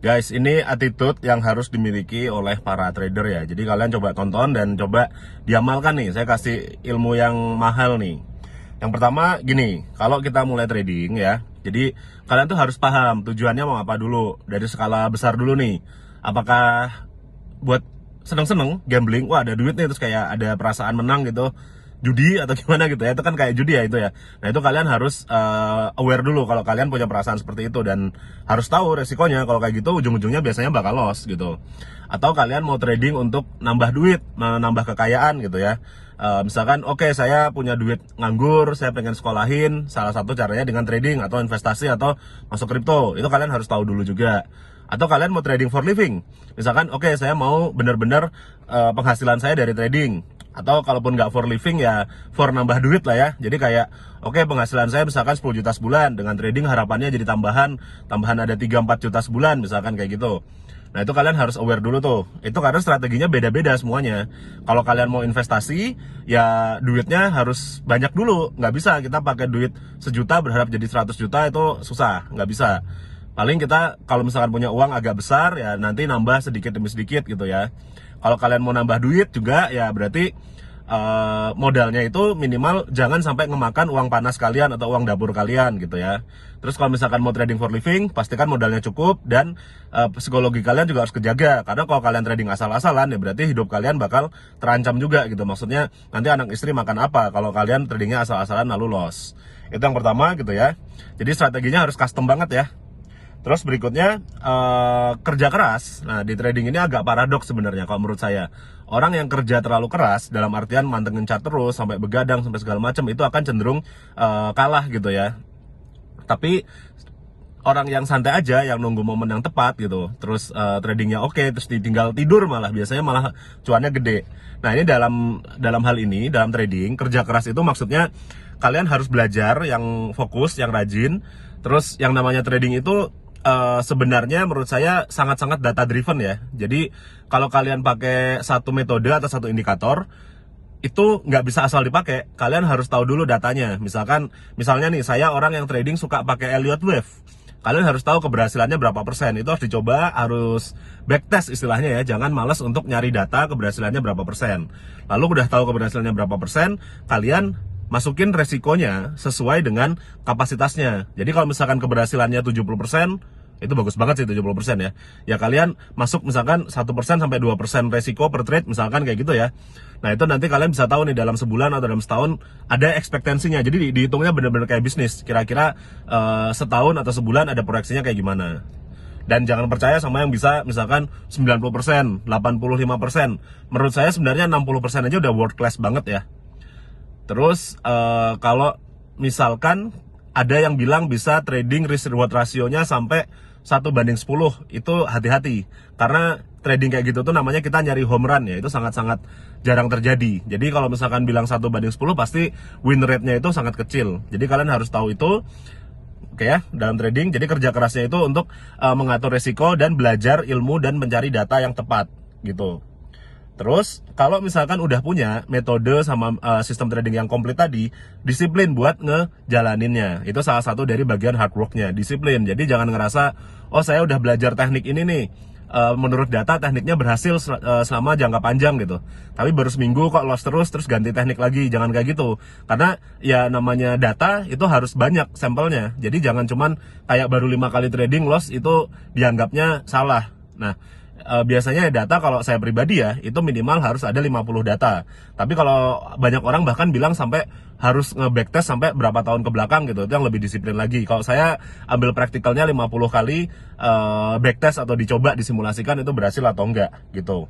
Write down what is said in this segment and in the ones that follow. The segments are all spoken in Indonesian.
Guys, ini attitude yang harus dimiliki oleh para trader ya. Jadi kalian coba tonton dan coba diamalkan nih. Saya kasih ilmu yang mahal nih. Yang pertama gini, kalau kita mulai trading ya, jadi kalian tuh harus paham tujuannya mau apa dulu. Dari skala besar dulu nih. Apakah buat seneng-seneng, gambling, wah ada duit nih, terus kayak ada perasaan menang gitu, judi atau gimana gitu ya, itu kan kayak judi ya itu ya. Nah itu kalian harus aware dulu kalau kalian punya perasaan seperti itu, dan harus tahu resikonya. Kalau kayak gitu ujung-ujungnya biasanya bakal loss gitu. Atau kalian mau trading untuk nambah duit, menambah kekayaan gitu ya. Misalkan oke, saya punya duit nganggur, saya pengen sekolahin, salah satu caranya dengan trading atau investasi atau masuk kripto. Itu kalian harus tahu dulu juga. Atau kalian mau trading for living, misalkan oke, saya mau bener-bener penghasilan saya dari trading. Atau kalaupun nggak for living ya for nambah duit lah ya. Jadi kayak oke, penghasilan saya misalkan 10 juta sebulan, dengan trading harapannya jadi tambahan ada 3-4 juta sebulan misalkan kayak gitu. Nah itu kalian harus aware dulu tuh. Itu karena strateginya beda-beda semuanya. Kalau kalian mau investasi ya duitnya harus banyak dulu. Nggak bisa kita pakai duit 1 juta berharap jadi 100 juta, itu susah, nggak bisa. Paling kita kalau misalkan punya uang agak besar ya nanti nambah sedikit demi sedikit gitu ya. Kalau kalian mau nambah duit juga ya berarti modalnya itu minimal jangan sampai ngemakan uang panas kalian atau uang dapur kalian gitu ya. Terus kalau misalkan mau trading for living, pastikan modalnya cukup dan psikologi kalian juga harus kejaga. Karena kalau kalian trading asal-asalan ya berarti hidup kalian bakal terancam juga gitu. Maksudnya nanti anak istri makan apa kalau kalian tradingnya asal-asalan lalu loss. Itu yang pertama gitu ya. Jadi strateginya harus custom banget ya. Terus berikutnya kerja keras. Nah di trading ini agak paradoks sebenarnya kalau menurut saya. Orang yang kerja terlalu keras dalam artian mantengin chart terus sampai begadang sampai segala macam itu akan cenderung kalah gitu ya. Tapi orang yang santai aja, yang nunggu momen yang tepat gitu, terus tradingnya oke, terus ditinggal tidur malah biasanya malah cuannya gede. Nah ini dalam hal ini, dalam trading kerja keras itu maksudnya kalian harus belajar yang fokus, yang rajin. Terus yang namanya trading itu sebenarnya menurut saya sangat-sangat data driven ya. Jadi kalau kalian pakai satu metode atau satu indikator itu nggak bisa asal dipakai. Kalian harus tahu dulu datanya. Misalnya nih, saya orang yang trading suka pakai Elliott Wave. Kalian harus tahu keberhasilannya berapa persen. Itu harus dicoba, harus backtest istilahnya ya. Jangan malas untuk nyari data keberhasilannya berapa persen. Lalu udah tahu keberhasilannya berapa persen, kalian masukin resikonya sesuai dengan kapasitasnya. Jadi kalau misalkan keberhasilannya 70%, itu bagus banget sih 70% ya. Ya kalian masuk misalkan 1% sampai 2% resiko per trade misalkan kayak gitu ya. Nah itu nanti kalian bisa tahu nih dalam sebulan atau dalam setahun ada ekspektasinya. Jadi dihitungnya benar-benar kayak bisnis. Kira-kira setahun atau sebulan ada proyeksinya kayak gimana. Dan jangan percaya sama yang bisa misalkan 90%, 85%. Menurut saya sebenarnya 60% aja udah world class banget ya. Terus kalau misalkan ada yang bilang bisa trading risk reward rasionya sampai 1:10, itu hati-hati. Karena trading kayak gitu tuh namanya kita nyari home run ya, itu sangat-sangat jarang terjadi. Jadi kalau misalkan bilang 1:10 pasti win rate-nya itu sangat kecil. Jadi kalian harus tahu itu. Oke ya, dalam trading, jadi kerja kerasnya itu untuk mengatur resiko dan belajar ilmu dan mencari data yang tepat gitu. Terus kalau misalkan udah punya metode sama sistem trading yang komplit tadi, disiplin buat ngejalaninnya. Itu salah satu dari bagian hard worknya, disiplin. Jadi jangan ngerasa, oh saya udah belajar teknik ini nih, menurut data tekniknya berhasil selama jangka panjang gitu. Tapi baru seminggu kok loss terus ganti teknik lagi. Jangan kayak gitu. Karena ya namanya data itu harus banyak sampelnya. Jadi jangan cuman kayak baru 5 kali trading loss itu dianggapnya salah. Nah biasanya data kalau saya pribadi ya itu minimal harus ada 50 data. Tapi kalau banyak orang bahkan bilang sampai harus nge-backtest sampai berapa tahun ke belakang gitu. Itu yang lebih disiplin lagi. Kalau saya ambil praktikalnya 50 kali backtest atau dicoba disimulasikan itu berhasil atau enggak gitu.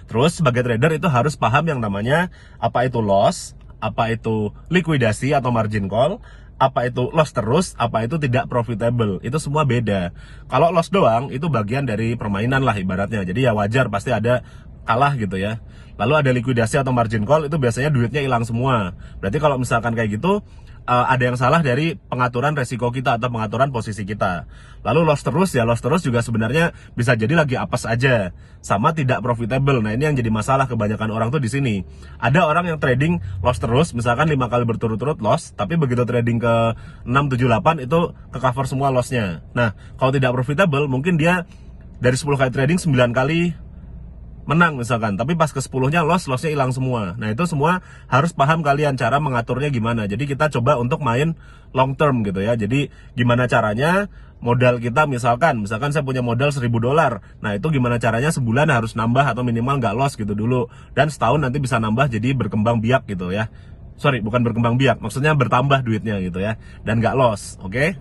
Terus sebagai trader itu harus paham yang namanya apa itu loss, apa itu likuidasi atau margin call, apa itu loss terus, apa itu tidak profitable. Itu semua beda. Kalau loss doang itu bagian dari permainan lah ibaratnya. Jadi ya wajar pasti ada kalah gitu ya. Lalu ada likuidasi atau margin call, itu biasanya duitnya hilang semua. Berarti kalau misalkan kayak gitu ada yang salah dari pengaturan resiko kita atau pengaturan posisi kita. Lalu loss terus, ya loss terus juga sebenarnya bisa jadi lagi apes aja, sama tidak profitable. Nah, ini yang jadi masalah kebanyakan orang tuh di sini. Ada orang yang trading loss terus, misalkan 5 kali berturut-turut loss, tapi begitu trading ke 6, 7, 8 itu ke cover semua lossnya. Nah, kalau tidak profitable, mungkin dia dari 10 kali trading 9 kali menang misalkan, tapi pas ke 10-nya lossnya hilang semua. Nah, itu semua harus paham kalian cara mengaturnya gimana. Jadi kita coba untuk main long term gitu ya. Jadi gimana caranya modal kita, misalkan saya punya modal $1.000. Nah, itu gimana caranya sebulan harus nambah atau minimal nggak loss gitu dulu, dan setahun nanti bisa nambah jadi berkembang biak gitu ya. Sorry, bukan berkembang biak, maksudnya bertambah duitnya gitu ya, dan nggak loss. Oke?